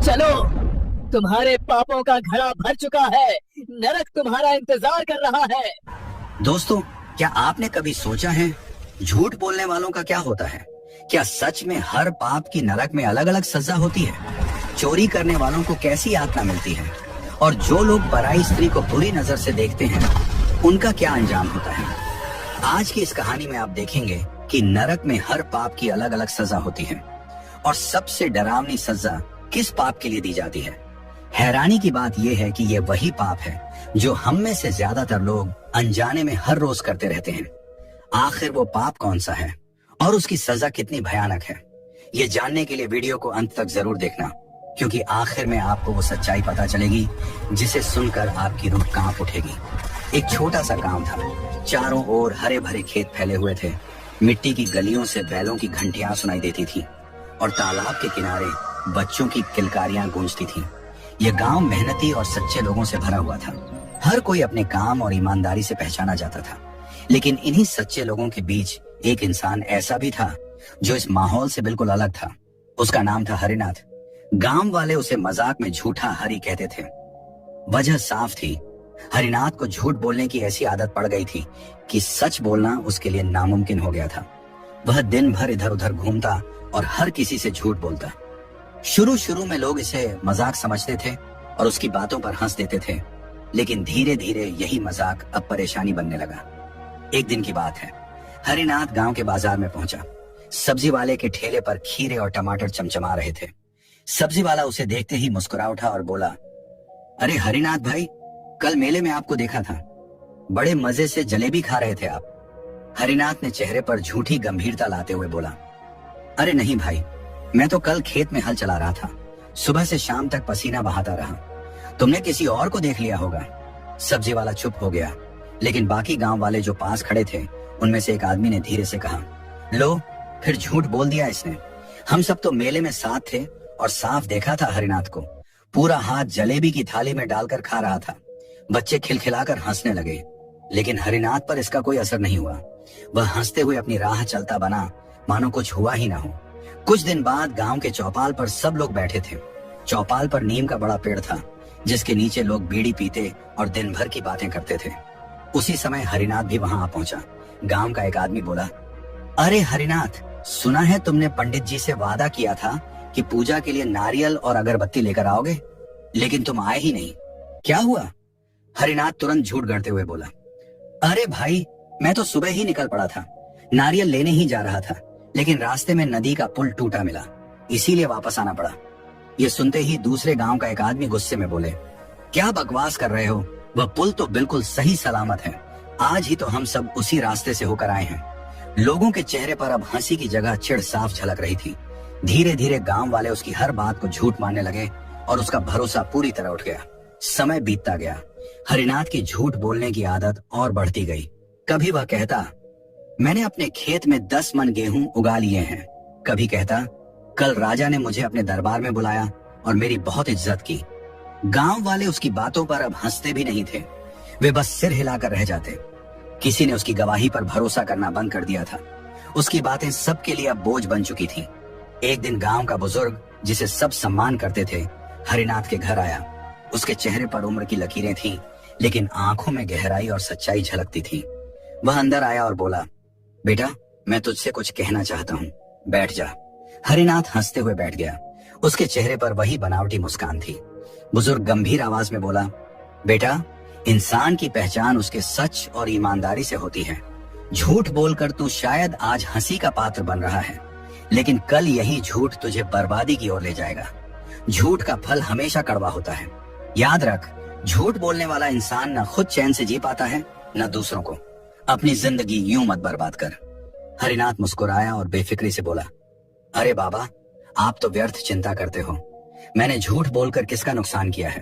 चलो, तुम्हारे पापों का घड़ा भर चुका है, नरक तुम्हारा इंतजार कर रहा है। दोस्तों, क्या आपने कभी सोचा है झूठ बोलने वालों का क्या होता है? क्या सच में हर पाप की नरक में अलग अलग सजा होती है? चोरी करने वालों को कैसी यातना मिलती है? और जो लोग पराई स्त्री को बुरी नजर से देखते हैं, उनका क्या अंजाम होता है? आज की इस कहानी में आप देखेंगे कि नरक में हर पाप की अलग अलग सजा होती है और सबसे डरावनी सजा किस पाप के लिए दी जाती है। हैरानी की बात यह है कि ये वही पाप है जो हम में से ज्यादातर लोग अनजाने में हर रोज करते रहते हैं। आखिर वो पाप कौन सा है और उसकी सजा कितनी भयानक है? ये जानने के लिए वीडियो को अंत तक जरूर देखना, क्योंकि आखिर में आपको वो सच्चाई पता चलेगी जिसे सुनकर आपकी रूह कांप उठेगी। एक छोटा सा गांव था। चारों ओर हरे भरे खेत फैले हुए थे। मिट्टी की गलियों से बैलों की घंटियां सुनाई देती थी और तालाब के किनारे बच्चों की किलकारियां गूंजती थीं। यह गांव मेहनती और सच्चे लोगों से भरा हुआ था। हर कोई अपने काम और ईमानदारी से पहचाना जाता था। लेकिन इन्हीं सच्चे लोगों के बीच एक इंसान ऐसा भी था जो इस माहौल से बिल्कुल अलग था। उसका नाम था हरिनाथ। गांव वाले उसे मजाक में झूठा हरि कहते थे। वजह साफ थी, हरिनाथ को झूठ बोलने की ऐसी आदत पड़ गई थी कि सच बोलना उसके लिए नामुमकिन हो गया था। वह दिन भर इधर उधर घूमता और हर किसी से झूठ बोलता। शुरू में लोग इसे मजाक समझते थे और उसकी बातों पर हंस देते थे, लेकिन धीरे धीरे यही मजाक अब परेशानी बनने लगा। एक दिन की बात है, हरिनाथ गांव के बाजार में पहुंचा। सब्जी वाले के ठेले पर खीरे और टमाटर चमचमा रहे थे। सब्जी वाला उसे देखते ही मुस्कुरा उठा और बोला, अरे हरिनाथ भाई, कल मेले में आपको देखा था, बड़े मजे से जलेबी खा रहे थे आप। हरिनाथ ने चेहरे पर झूठी गंभीरता लाते हुए बोला, अरे नहीं भाई, मैं तो कल खेत में हल चला रहा था, सुबह से शाम तक पसीना बहाता रहा। तुमने किसी और को देख लिया होगा। सब्जी वाला चुप हो गया, लेकिन बाकी गांव वाले जो पास खड़े थे उनमें से एक आदमी ने धीरे से कहा, लो, फिर झूठ बोल दिया इसने। हम सब तो मेले में साथ थे और साफ देखा था हरिनाथ को, पूरा हाथ जलेबी की थाली में डालकर खा रहा था। बच्चे खिलखिलाकर हंसने लगे, लेकिन हरिनाथ पर इसका कोई असर नहीं हुआ। वह हंसते हुए अपनी राह चलता बना, मानो कुछ हुआ ही ना हो। कुछ दिन बाद गांव के चौपाल पर सब लोग बैठे थे। चौपाल पर नीम का बड़ा पेड़ था, जिसके नीचे लोग बीड़ी पीते और दिन भर की बातें करते थे। उसी समय हरिनाथ भी वहां आ पहुंचा। गांव का एक आदमी बोला, अरे हरिनाथ, सुना है तुमने पंडित जी से वादा किया था कि पूजा के लिए नारियल और अगरबत्ती लेकर आओगे, लेकिन तुम आए ही नहीं, क्या हुआ? हरिनाथ तुरंत झूठ गढ़ते हुए बोला, अरे भाई, मैं तो सुबह ही निकल पड़ा था, नारियल लेने ही जा रहा था, लेकिन रास्ते में नदी का पुल टूटा मिला, इसीलिए वापस आना पड़ा। ये सुनते ही दूसरे गांव का एक आदमी गुस्से में बोले, क्या बकवास कर रहे हो, वह पुल तो बिल्कुल सही सलामत है, आज ही तो हम सब उसी रास्ते से होकर आए हैं। लोगों के चेहरे पर अब हंसी की जगह चिढ़ साफ झलक रही थी। धीरे धीरे गांव वाले उसकी हर बात को झूठ मानने लगे और उसका भरोसा पूरी तरह उठ गया। समय बीतता गया। हरिनाथ की झूठ बोलने की आदत और बढ़ती गई। कभी वह कहता, मैंने अपने खेत में 10 मन गेहूं उगा लिए हैं। कभी कहता, कल राजा ने मुझे अपने दरबार में बुलाया और मेरी बहुत इज्जत की। गांव वाले उसकी बातों पर अब हंसते भी नहीं थे, वे बस सिर हिलाकर रह जाते। किसी ने उसकी गवाही पर भरोसा करना बंद कर दिया था। उसकी बातें सबके लिए अब बोझ बन चुकी थी। एक दिन गांव का बुजुर्ग, जिसे सब सम्मान करते थे, हरिनाथ के घर आया। उसके चेहरे पर उम्र की लकीरें थीं, लेकिन आंखों में गहराई और सच्चाई झलकती थी। वह अंदर आया और बोला, बेटा, मैं तुझसे कुछ कहना चाहता हूँ, बैठ जा। हरिनाथ हंसते हुए बैठ गया। उसके चेहरे पर वही बनावटी मुस्कान थी। बुजुर्ग गंभीर आवाज में बोला, बेटा, इंसान की पहचान उसके सच और ईमानदारी से होती है। झूठ बोलकर तू शायद आज हंसी का पात्र बन रहा है, लेकिन कल यही झूठ तुझे बर्बादी की ओर ले जाएगा। झूठ का फल हमेशा कड़वा होता है। याद रख, झूठ बोलने वाला इंसान न खुद चैन से जी पाता है, न दूसरों को। अपनी जिंदगी यूं मत बर्बाद कर। हरिनाथ मुस्कुराया और बेफिक्री से बोला, अरे बाबा, आप तो व्यर्थ चिंता करते हो। मैंने झूठ बोलकर किसका नुकसान किया है?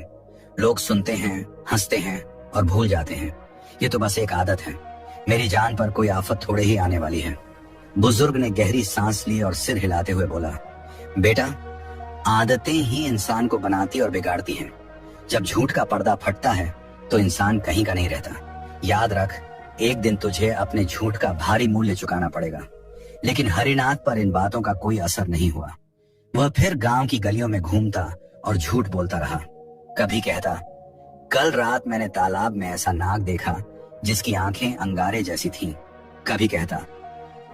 लोग सुनते हैं, हंसते हैं और भूल जाते हैं। ये तो बस एक आदत है। मेरी जान पर कोई आफत थोड़े ही आने वाली है। बुजुर्ग ने गहरी सांस ली और सिर हिलाते हुए बोला, बेटा, आदतें ही इंसान को बनाती और बिगाड़ती हैं। जब झूठ का पर्दा फटता है तो इंसान कहीं का नहीं रहता। याद रख, एक दिन तुझे अपने झूठ का भारी मूल्य चुकाना पड़ेगा। लेकिन हरिनाथ पर इन बातों का कोई असर नहीं हुआ। वह फिर गांव की गलियों में घूमता और झूठ बोलता रहा। कभी कहता, कल रात मैंने तालाब में ऐसा नाग देखा जिसकी आंखें अंगारे जैसी थीं। कभी कहता,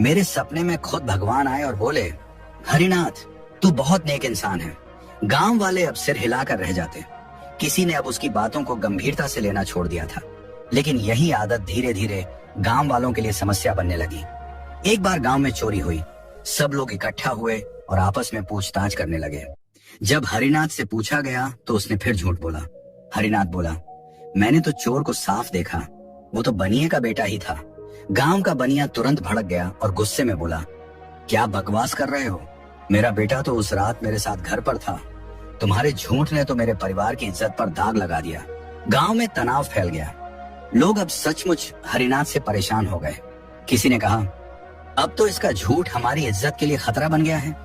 मेरे सपने में खुद भगवान आए और बोले, हरिनाथ तू बहुत नेक इंसान है। गांव वाले अब सिर हिलाकर रह जाते। किसी ने अब उसकी बातों को गंभीरता से लेना छोड़ दिया था, लेकिन यही आदत धीरे धीरे गांव वालों के लिए समस्या बनने लगी। एक बार गांव में चोरी हुई। सब लोग इकट्ठा हुए और आपस में पूछताछ करने लगे। जब हरिनाथ से पूछा गया तो उसने फिर झूठ बोला। हरिनाथ बोला, मैंने तो चोर को साफ देखा, वो तो बनिए का बेटा ही था। गांव का बनिया तुरंत भड़क गया और गुस्से में बोला, क्या बकवास कर रहे हो? मेरा बेटा तो उस रात मेरे साथ घर पर था। तुम्हारे झूठ ने तो मेरे परिवार की इज्जत पर दाग लगा दिया। गांव में तनाव फैल गया। लोग अब सचमुच हरिनाथ से परेशान हो गए। किसी ने कहा, अब तो इसका झूठ हमारी इज्जत के लिए खतरा बन गया है।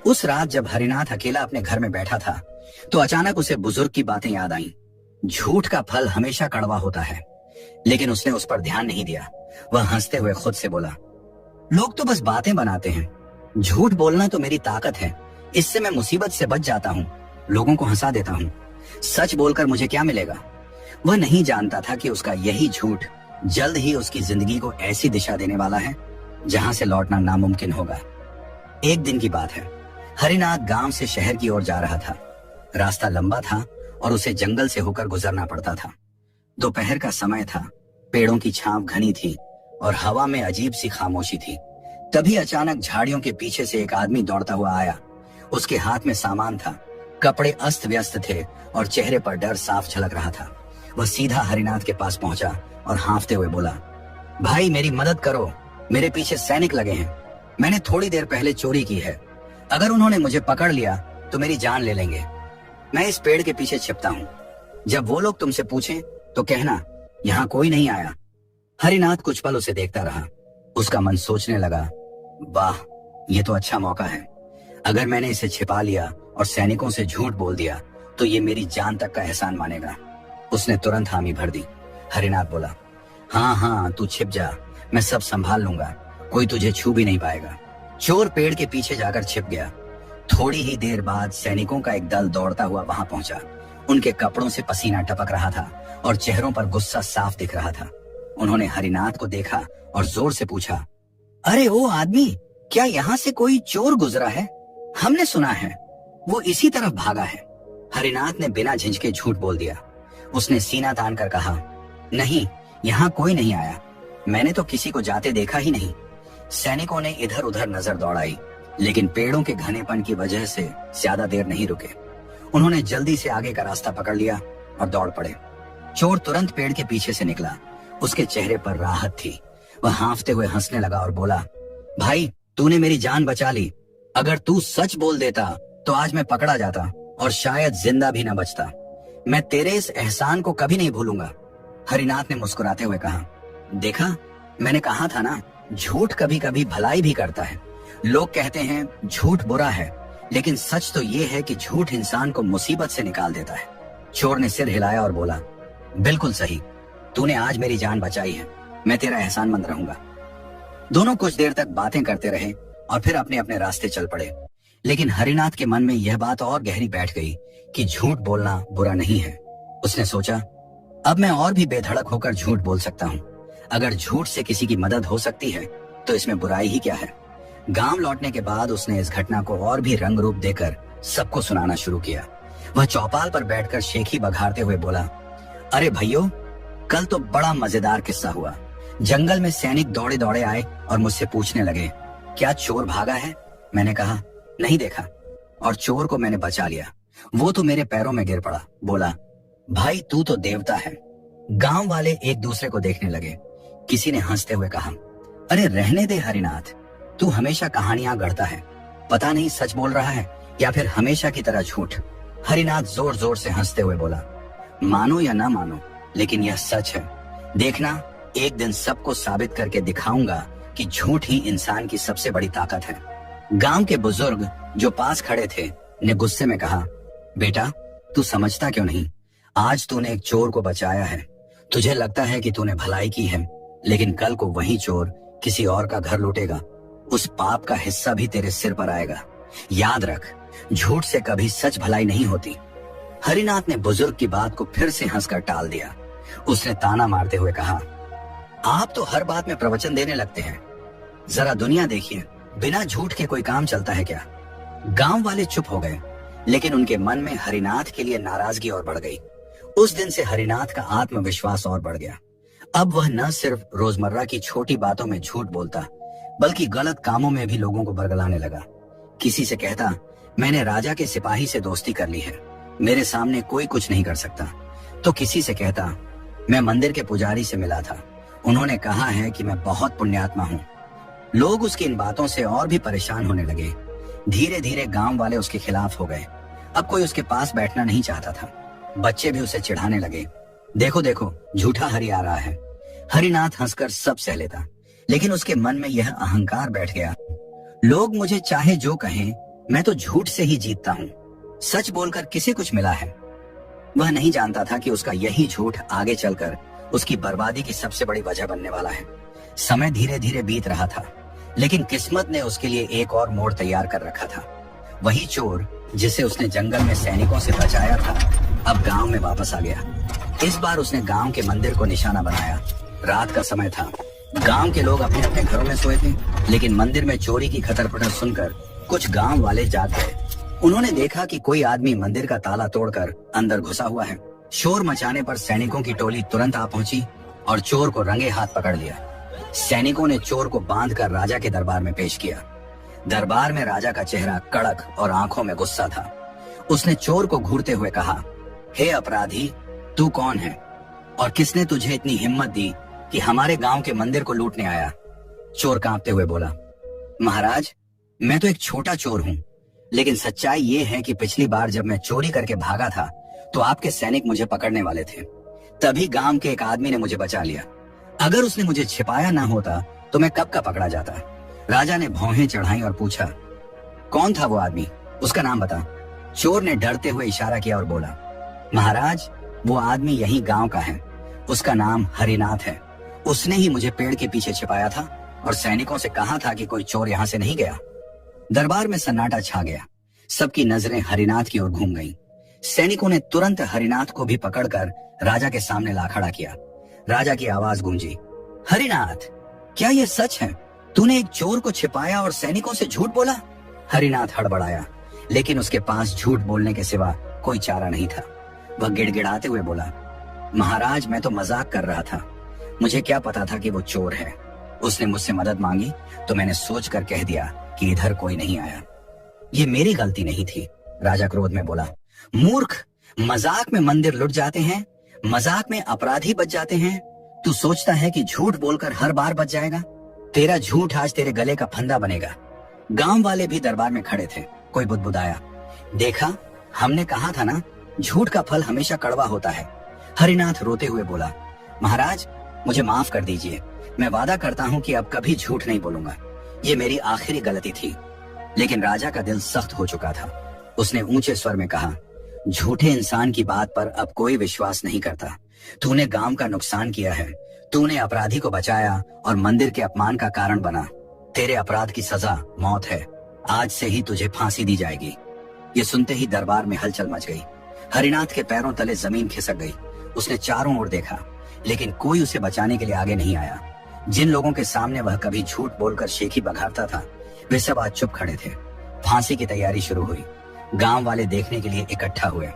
उस रात जब हरिनाथ अकेला अपने घर में बैठा था तो अचानक उसे बुजुर्ग की बातें याद आईं। झूठ का फल हमेशा कड़वा होता है, लेकिन उसने उस पर ध्यान नहीं दिया। वह हंसते हुए खुद से बोला, लोग तो बस बातें बनाते हैं। झूठ बोलना तो मेरी ताकत है। इससे मैं मुसीबत से बच जाता हूँ, लोगों को हंसा देता हूँ। सच बोलकर मुझे क्या मिलेगा? वह नहीं जानता था कि उसका यही झूठ जल्द ही उसकी जिंदगी को ऐसी दिशा देने वाला है जहां से लौटना नामुमकिन होगा। एक दिन की बात है। हरिनाथ गांव से शहर की ओर जा रहा था। रास्ता लंबा था और उसे जंगल से होकर गुजरना पड़ता था। दोपहर का समय था। पेड़ों की छांव घनी थी और हवा में अजीब सी खामोशी थी। तभी अचानक झाड़ियों के पीछे से एक आदमी दौड़ता हुआ आया। उसके हाथ में सामान था। कपड़े अस्त व्यस्त थे और चेहरे पर डर साफ झलक रहा था। वह सीधा हरिनाथ के पास पहुंचा और हांफते हुए बोला, भाई मेरी मदद करो, मेरे पीछे सैनिक लगे हैं। मैंने थोड़ी देर पहले चोरी की है। अगर उन्होंने मुझे पकड़ लिया तो मेरी जान ले लेंगे। मैं इस पेड़ के पीछे छिपता हूँ। जब वो लोग तुमसे पूछें तो कहना यहाँ कोई नहीं आया। हरिनाथ कुछ पल उसे देखता रहा। उसका मन सोचने लगा, वाह ये तो अच्छा मौका है। अगर मैंने इसे छिपा लिया और सैनिकों से झूठ बोल दिया तो ये मेरी जान तक का एहसान मानेगा। उसने तुरंत हामी भर दी। हरिनाथ बोला, हाँ हाँ तू छिप जा, मैं सब संभाल लूंगा, कोई तुझे छू भी नहीं पाएगा। चोर पेड़ के पीछे जाकर छिप गया। थोड़ी ही देर बाद सैनिकों का एक दल दौड़ता हुआ वहां पहुंचा। उनके कपड़ों से पसीना टपक रहा था और चेहरों पर गुस्सा साफ दिख रहा था। उन्होंने हरिनाथ को देखा और जोर से पूछा, अरे ओ आदमी, क्या यहाँ से कोई चोर गुजरा है? हमने सुना है वो इसी तरफ भागा है। हरिनाथ ने बिना झिझके झूठ बोल दिया। उसने सीना तान कर कहा, नहीं यहाँ कोई नहीं आया, मैंने तो किसी को जाते देखा ही नहीं। सैनिकों ने इधर उधर नजर दौड़ाई, लेकिन पेड़ों के घनेपन की वजह से ज्यादा देर नहीं रुके। उन्होंने जल्दी से आगे का रास्ता पकड़ लिया और दौड़ पड़े। चोर तुरंत पेड़ के पीछे से निकला। उसके चेहरे पर राहत थी। वह हांफते हुए हंसने लगा और बोला, भाई तूने मेरी जान बचा ली। अगर तू सच बोल देता तो आज मैं पकड़ा जाता और शायद जिंदा भी न बचता। मैं तेरे इस एहसान को कभी नहीं भूलूंगा। हरिनाथ ने मुस्कुराते हुए कहा, देखा मैंने कहा था ना, झूठ कभी कभी भलाई भी करता है। लोग कहते हैं झूठ बुरा है, लेकिन सच तो ये है कि झूठ इंसान को मुसीबत से निकाल देता है। चोर ने सिर हिलाया और बोला, बिल्कुल सही, तूने आज मेरी जान बचाई है, मैं तेरा एहसानमंद रहूंगा। दोनों कुछ देर तक बातें करते रहे और फिर अपने अपने रास्ते चल पड़े। लेकिन हरिनाथ के मन में यह बात और गहरी बैठ गई कि झूठ बोलना बुरा नहीं है। उसने सोचा, अब मैं और भी बेधड़क होकर झूठ बोल सकता हूँ। अगर झूठ से किसी की मदद हो सकती है तो इसमें बुराई ही क्या है। गांव लौटने के बाद उसने इस घटना को और भी रंग रूप देकर सबको सुनाना शुरू किया। वह चौपाल पर बैठकर शेखी बघारते हुए बोला, अरे भैयो, कल तो बड़ा मजेदार किस्सा हुआ। जंगल में सैनिक दौड़े दौड़े आए और मुझसे पूछने लगे, क्या चोर भागा है? मैंने कहा, नहीं देखा, और चोर को मैंने बचा लिया। वो तो मेरे पैरों में गिर पड़ा। बोला, भाई तू तो देवता है। गांव वाले एक दूसरे को देखने लगे। किसी ने हंसते हुए कहा, अरे रहने दे हरिनाथ, तू हमेशा कहानियां गढ़ता है, पता नहीं सच बोल रहा है या फिर हमेशा की तरह झूठ। हरिनाथ जोर जोर से हंसते हुए बोला, मानो या ना मानो, लेकिन यह सच है। देखना, एक दिन सबको साबित करके दिखाऊंगा कि झूठ ही इंसान की सबसे बड़ी ताकत है। गांव के बुजुर्ग जो पास खड़े थे ने गुस्से में कहा, बेटा तू समझता क्यों नहीं? आज तूने एक चोर को बचाया है। तुझे लगता है कि तूने भलाई की है, लेकिन कल को वही चोर किसी और का घर लूटेगा। उस पाप का हिस्सा भी तेरे सिर पर आएगा। याद रख, झूठ से कभी सच भलाई नहीं होती। हरिनाथ ने बुजुर्ग की बात को फिर से हंसकर टाल दिया। उसने ताना मारते हुए कहा, आप तो हर बात में प्रवचन देने लगते हैं। जरा दुनिया देखिए, बिना झूठ के कोई काम चलता है क्या? गांव वाले चुप हो गए, लेकिन उनके मन में हरिनाथ के लिए नाराजगी और बढ़ गई। उस दिन से हरिनाथ का आत्मविश्वास और बढ़ गया। अब वह न सिर्फ रोजमर्रा की छोटी बातों में झूठ बोलता, बल्कि गलत कामों में भी लोगों को बरगलाने लगा। किसी से कहता, मैंने राजा के सिपाही से दोस्ती कर ली है, मेरे सामने कोई कुछ नहीं कर सकता। तो किसी से कहता, मैं मंदिर के पुजारी से मिला था, उन्होंने कहा है कि मैं बहुत पुण्यात्मा हूँ। लोग उसकी इन बातों से और भी परेशान होने लगे। धीरे धीरे गांव वाले उसके खिलाफ हो गए। अब कोई उसके पास बैठना नहीं चाहता था। बच्चे भी उसे चिढ़ाने लगे, देखो देखो झूठा हरि आ रहा है। हरिनाथ हंसकर सब सह लेता, लेकिन उसके मन में यह अहंकार बैठ गया, लोग मुझे चाहे जो कहें, मैं तो झूठ से ही जीतता हूँ। सच बोलकर किसे कुछ मिला है? वह नहीं जानता था कि उसका यही झूठ आगे चलकर उसकी बर्बादी की सबसे बड़ी वजह बनने वाला है। समय धीरे धीरे बीत रहा था, लेकिन किस्मत ने उसके लिए एक और मोड़ तैयार कर रखा था। वही चोर जिसे उसने जंगल में सैनिकों से बचाया था, अब गांव में वापस आ गया। इस बार उसने गांव के मंदिर को निशाना बनाया। रात का समय था, गांव के लोग अपने अपने घरों में सोए थे, लेकिन मंदिर में चोरी की खतर-पटर सुनकर कुछ गांव वाले जाग गए। उन्होंने देखा कि कोई आदमी मंदिर का ताला तोड़कर अंदर घुसा हुआ है। शोर मचाने पर सैनिकों की टोली तुरंत आ पहुंची और चोर को रंगे हाथ पकड़ लिया। सैनिकों ने चोर को बांधकर राजा के दरबार में पेश किया। दरबार में राजा का चेहरा कड़क और आंखों में गुस्सा था। उसने चोर को घूरते हुए कहा, हे अपराधी, तू कौन है और किसने तुझे इतनी हिम्मत दी कि हमारे गांव के मंदिर को लूटने आया? चोर कांपते हुए बोला, महाराज, मैं तो एक छोटा चोर हूँ, लेकिन सच्चाई ये है कि पिछली बार जब मैं चोरी करके भागा था तो आपके सैनिक मुझे पकड़ने वाले थे। तभी गांव के एक आदमी ने मुझे बचा लिया। अगर उसने मुझे छिपाया ना होता तो मैं कब का पकड़ा जाता। राजा ने भौहें चढ़ाई और पूछा, कौन था वो आदमी? उसका नाम बता। चोर ने डरते हुए इशारा किया और बोला, महाराज, वो आदमी यही गांव का है, उसका नाम हरिनाथ है। उसने ही मुझे पेड़ के पीछे छिपाया था और सैनिकों से कहा था कि कोई चोर यहाँ से नहीं गया। दरबार में सन्नाटा छा गया। सबकी नजरें हरिनाथ की ओर घूम गईं। सैनिकों ने तुरंत हरिनाथ को भी पकड़कर राजा के सामने ला खड़ा किया। राजा की आवाज गूंजी, हरिनाथ, क्या ये सच है? तूने एक चोर को छिपाया और सैनिकों से झूठ बोला? हरिनाथ हड़बड़ाया, लेकिन उसके पास झूठ बोलने के सिवा कोई चारा नहीं था। वह गिड़गिड़ाते हुए बोला, महाराज, मैं तो मजाक कर रहा था, मुझे क्या पता था कि वो चोर है। उसने मुझसे मदद मांगी तो मैंने सोचकर कह दिया कि इधर कोई नहीं आया। ये मेरी गलती नहीं थी। राजा क्रोध में बोला, मूर्ख, मजाक में मंदिर लुट जाते हैं, मजाक में अपराधी बच जाते हैं। तू सोचता है कि झूठ बोलकर हर बार बच जाएगा? तेरा झूठ आज तेरे गले का फंदा बनेगा। गांव वाले भी दरबार में खड़े थे। कोई बुदबुदाया, देखा, हमने कहा था ना, झूठ का फल हमेशा कड़वा होता है। हरिनाथ रोते हुए बोला, महाराज, मुझे माफ कर दीजिए, मैं वादा करता हूँ कि अब कभी झूठ नहीं बोलूंगा। ये मेरी आखिरी गलती थी। लेकिन राजा का दिल सख्त हो चुका था। उसने ऊंचे स्वर में कहा, झूठे इंसान की बात पर अब कोई विश्वास नहीं करता। तूने गांव का नुकसान किया है, तूने अपराधी को बचाया और मंदिर के अपमान का कारण बना। तेरे अपराध की सजा मौत है। आज से ही तुझे फांसी दी जाएगी। ये सुनते ही दरबार में हलचल मच गई। हरिनाथ के पैरों तले जमीन खिसक गई। उसने चारों ओर देखा, लेकिन कोई उसे बचाने के लिए आगे नहीं आया। जिन लोगों के सामने वह कभी झूठ बोलकर शेखी बघारता था, वे सब आज चुप खड़े थे। फांसी की तैयारी शुरू हुई। गांव वाले देखने के लिए इकट्ठा हुए।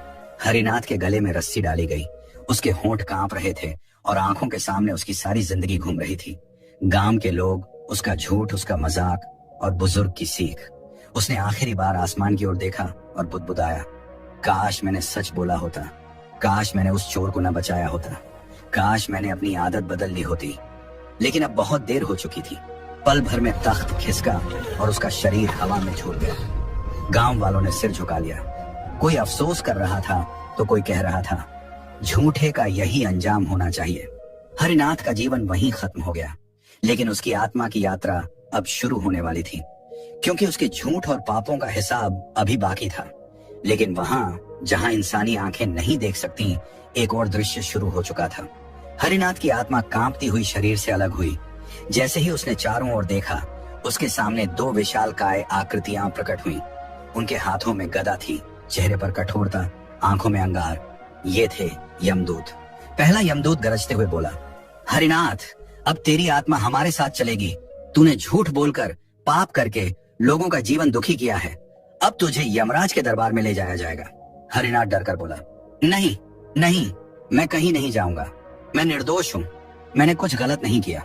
हरिनाथ के गले में रस्सी डाली गई। उसके होंठ कांप रहे थे और आंखों के सामने उसकी सारी जिंदगी घूम रही थी। गांव के लोग, उसका झूठ, उसका मजाक और बुजुर्ग की सीख। उसने आखिरी बार आसमान की ओर देखा और बुदबुदाया, काश मैंने सच बोला होता, काश मैंने उस चोर को न बचाया होता, काश मैंने अपनी आदत बदल ली होती। लेकिन अब बहुत देर हो चुकी थी। पल भर में तख्त खिसका और उसका शरीर हवा में झूल गया। गांव वालों ने सिर झुका लिया। कोई अफसोस कर रहा था तो कोई कह रहा था, झूठे का यही अंजाम होना चाहिए। हरिनाथ का जीवन वहीं खत्म हो गया, लेकिन उसकी आत्मा की यात्रा अब शुरू होने वाली थी, क्योंकि उसके झूठ और पापों का हिसाब अभी बाकी था। लेकिन वहां जहां इंसानी आंखें नहीं देख सकती, एक और दृश्य शुरू हो चुका था। हरिनाथ की आत्मा कांपती हुई शरीर से अलग हुई। जैसे ही उसने चारों ओर देखा, उसके सामने दो विशालकाय आकृतियां प्रकट हुईं। उनके हाथों में गदा थी, चेहरे पर कठोरता, आंखों में अंगार। ये थे यमदूत। पहला यमदूत गरजते हुए बोला, हरिनाथ, अब तेरी आत्मा हमारे साथ चलेगी। तूने झूठ बोलकर, पाप करके लोगों का जीवन दुखी किया है। अब तुझे यमराज के दरबार में ले जाया जाएगा। हरिनाथ डरकर बोला, नहीं नहीं, मैं कहीं नहीं जाऊंगा। मैं निर्दोष हूँ, मैंने कुछ गलत नहीं किया।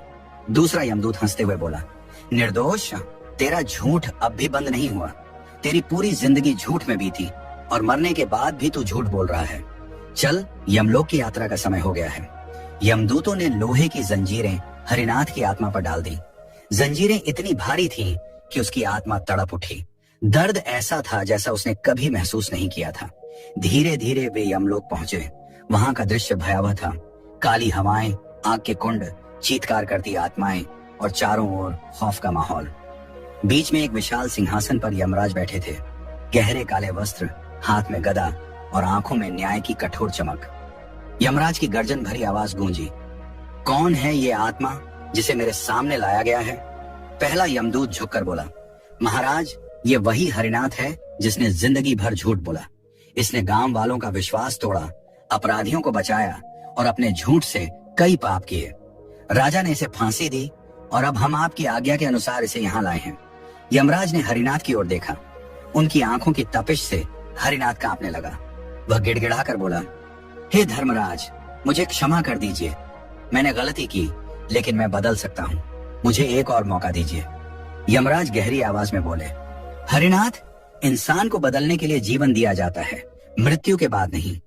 दूसरा यमदूत हंसते हुए बोला, निर्दोष? तेरा झूठ अब भी बंद नहीं हुआ। तेरी पूरी जिंदगी झूठ में बीती और मरने के बाद भी तू झूठ बोल रहा है। चल, यमलोक की यात्रा का समय हो गया है। यमदूतों ने लोहे की जंजीरें हरिनाथ की आत्मा पर डाल दी। जंजीरें इतनी भारी थीं कि उसकी आत्मा तड़प उठी। दर्द ऐसा था जैसा उसने कभी महसूस नहीं किया था। धीरे धीरे वे यमलोक पहुंचे। वहां का दृश्य भयावह था। काली हवाएं, आग के कुंड, चीत्कार करती आत्माएं और चारों ओर खौफ का माहौल। बीच में एक विशाल सिंहासन पर यमराज बैठे थे। गहरे काले वस्त्र, हाथ में गदा और आंखों में न्याय की कठोर चमक। यमराज की गर्जन भरी आवाज गूंजी, कौन है ये आत्मा जिसे मेरे सामने लाया गया है? पहला यमदूत झुककर बोला, महाराज, ये वही हरिनाथ है जिसने जिंदगी भर झूठ बोला। इसने गांव वालों का विश्वास तोड़ा, अपराधियों को बचाया और अपने झूठ से कई पाप किए। राजा ने इसे फांसी दी और अब हम आपकी आज्ञा के अनुसार इसे यहाँ लाए हैं। यमराज ने हरिनाथ की ओर देखा। उनकी आंखों की तपिश से हरिनाथ कांपने लगा। वह गिड़गिड़ा कर बोला, हे धर्मराज, मुझे क्षमा कर दीजिए। मैंने गलती की, लेकिन मैं बदल सकता हूँ। मुझे एक और मौका दीजिए। यमराज गहरी आवाज में बोले, हरिनाथ, इंसान को बदलने के लिए जीवन दिया जाता है, मृत्यु के बाद नहीं।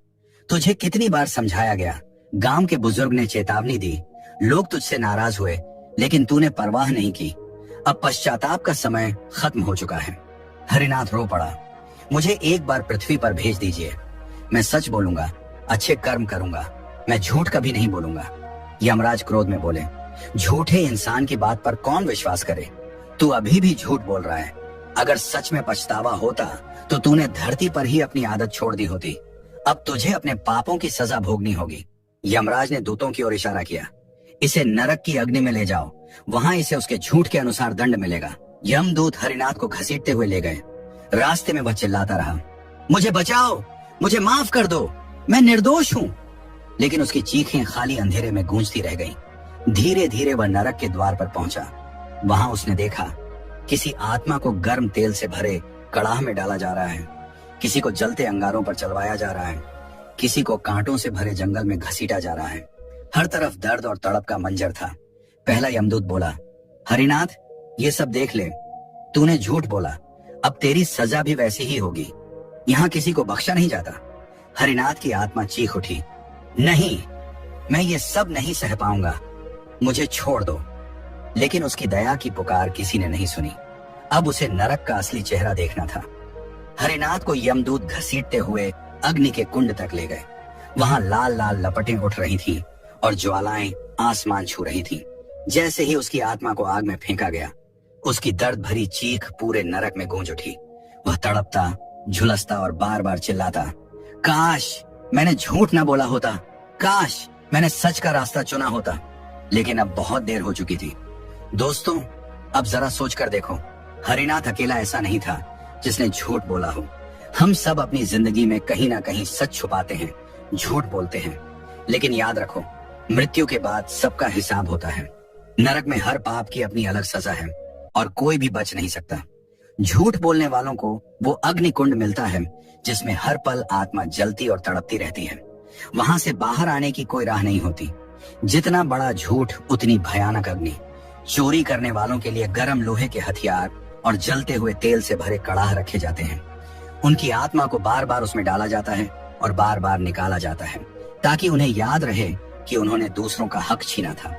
तुझे कितनी बार समझाया गया, गांव के बुजुर्ग ने चेतावनी दी, लोग तुझसे नाराज हुए, लेकिन तूने परवाह नहीं की। अब पश्चाताप का समय खत्म हो चुका है। हरिनाथ रो पड़ा, मुझे एक बार पृथ्वी पर भेज दीजिए। मैं सच बोलूंगा, अच्छे कर्म करूंगा, मैं झूठ कभी नहीं बोलूंगा। यमराज क्रोध में बोले, झूठे इंसान की बात पर कौन विश्वास करे? तू अभी भी झूठ बोल रहा है। अगर सच में पछतावा होता तो तूने धरती पर ही अपनी आदत छोड़ दी होती। अब तुझे अपने पापों की सजा भोगनी होगी। यमराज ने दूतों की ओर इशारा किया, इसे नरक की अग्नि में ले जाओ, वहां इसे उसके झूठ के अनुसार दंड मिलेगा। यमदूत हरिनाथ को घसीटते हुए ले गए। रास्ते में वह चिल्लाता रहा, मुझे बचाओ, मुझे माफ कर दो, मैं निर्दोष हूँ। लेकिन उसकी चीखें खाली अंधेरे में गूंजती रह गईं। धीरे धीरे वह नरक के द्वार पर पहुंचा। वहां उसने देखा, किसी आत्मा को गर्म तेल से भरे कड़ाह में डाला जा रहा है, किसी को जलते अंगारों पर चलवाया जा रहा है, किसी को कांटों से भरे जंगल में घसीटा जा रहा है। हर तरफ दर्द और तड़प का मंजर था। पहला यमदूत बोला, हरिनाथ, ये सब देख ले, तूने झूठ बोला, अब तेरी सजा भी वैसी ही होगी। यहाँ किसी को बख्शा नहीं जाता। हरिनाथ की आत्मा चीख उठी, नहीं, मैं ये सब नहीं सह पाऊंगा, मुझे छोड़ दो। लेकिन उसकी दया की पुकार किसी ने नहीं सुनी। अब उसे नरक का असली चेहरा देखना था। हरिनाथ को यमदूत घसीटते हुए अग्नि के कुंड तक ले गए। वहां लाल लाल लपटें उठ रही थीं और ज्वालाएं आसमान छू रही थीं। जैसे ही उसकी आत्मा को आग में फेंका गया, उसकी दर्द भरी चीख पूरे नरक में गूंज उठी। वह तड़पता, झुलसता और बार बार चिल्लाता, काश मैंने झूठ ना बोला होता, काश मैंने सच का रास्ता चुना होता। लेकिन अब बहुत देर हो चुकी थी। दोस्तों, अब जरा सोच कर देखो, हरिनाथ अकेला ऐसा नहीं था जिसने झूठ बोला हो। हम सब अपनी जिंदगी में कहीं ना कहीं सच छुपाते हैं, झूठ बोलते हैं। लेकिन याद रखो, मृत्यु के बाद सबका हिसाब होता है। नरक में हर पाप की अपनी अलग सजा है और कोई भी बच नहीं सकता। झूठ बोलने वालों को वो अग्नि कुंड मिलता है जिसमें हर पल आत्मा जलती और तड़पती रहती है। वहां से बाहर आने की कोई राह नहीं होती। जितना बड़ा झूठ उतनी भयानक अग्नि। चोरी करने वालों के लिए गर्म लोहे के हथियार और जलते हुए तेल से भरे कड़ाह रखे जाते हैं। उनकी आत्मा को बार बार उसमें डाला जाता है और बार बार निकाला जाता है, ताकि उन्हें याद रहे कि उन्होंने दूसरों का हक छीना था।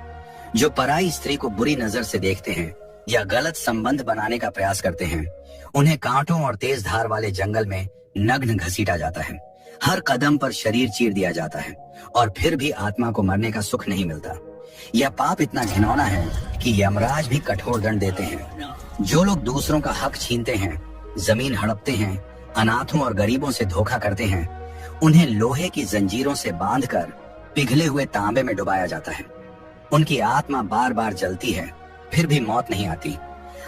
जो पराई स्त्री को बुरी नजर से देखते हैं या गलत संबंध बनाने का प्रयास करते हैं, उन्हें कांटों और तेज धार वाले जंगल में नग्न घसीटा जाता है। हर कदम पर शरीर चीर दिया जाता है और फिर भी आत्मा को मरने का सुख नहीं मिलता। यह पाप इतना घिनौना है कि यमराज भी कठोर दंड देते हैं। जो लोग दूसरों का हक छीनते हैं, जमीन हड़पते हैं, अनाथों और गरीबों से धोखा करते हैं, उन्हें लोहे की जंजीरों से बांधकर पिघले हुए तांबे में डुबाया जाता है। उनकी आत्मा बार बार जलती है, फिर भी मौत नहीं आती।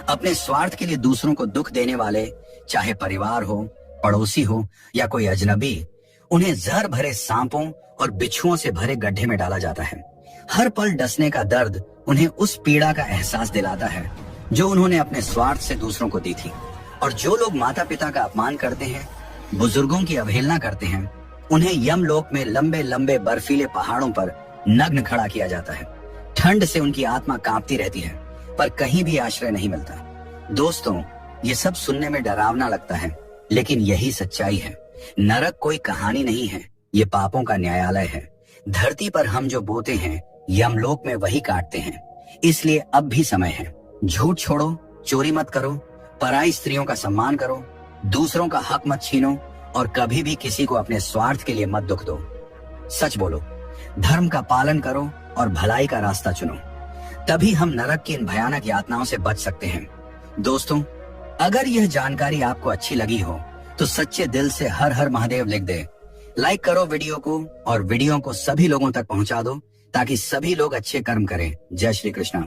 अपने स्वार्थ के लिए दूसरों को दुख देने वाले, चाहे परिवार हो, पड़ोसी हो या कोई अजनबी, उन्हें जहर भरे सांपों और बिच्छुओं से भरे गड्ढे में डाला जाता है। हर पल डसने का दर्द उन्हें उस पीड़ा का एहसास दिलाता है जो उन्होंने अपने स्वार्थ से दूसरों को दी थी। और जो लोग माता पिता का अपमान करते हैं, बुजुर्गों की अवहेलना करते हैं, उन्हें यमलोक में लंबे लंबे बर्फीले पहाड़ों पर नग्न खड़ा किया जाता है। ठंड से उनकी आत्मा कांपती रहती है, पर कहीं भी आश्रय नहीं मिलता। दोस्तों, ये सब सुनने में डरावना लगता है, लेकिन यही सच्चाई है। नरक कोई कहानी नहीं है, ये पापों का न्यायालय है। धरती पर हम जो बोते हैं, यमलोक में वही काटते हैं। इसलिए अब भी समय है। झूठ छोड़ो, चोरी मत करो, पराई स्त्रियों का सम्मान करो, दूसरों का हक मत छीनो और कभी भी किसी को अपने स्वार्थ के लिए मत दुख दो। सच बोलो, धर्म का पालन करो और भलाई का रास्ता चुनो। तभी हम नरक की इन भयानक यातनाओं से बच सकते हैं। दोस्तों, अगर यह जानकारी आपको अच्छी लगी हो तो सच्चे दिल से हर हर महादेव लिख दे। लाइक करो वीडियो को और वीडियो को सभी लोगों तक पहुंचा दो ताकि सभी लोग अच्छे कर्म करें। जय श्री कृष्णा।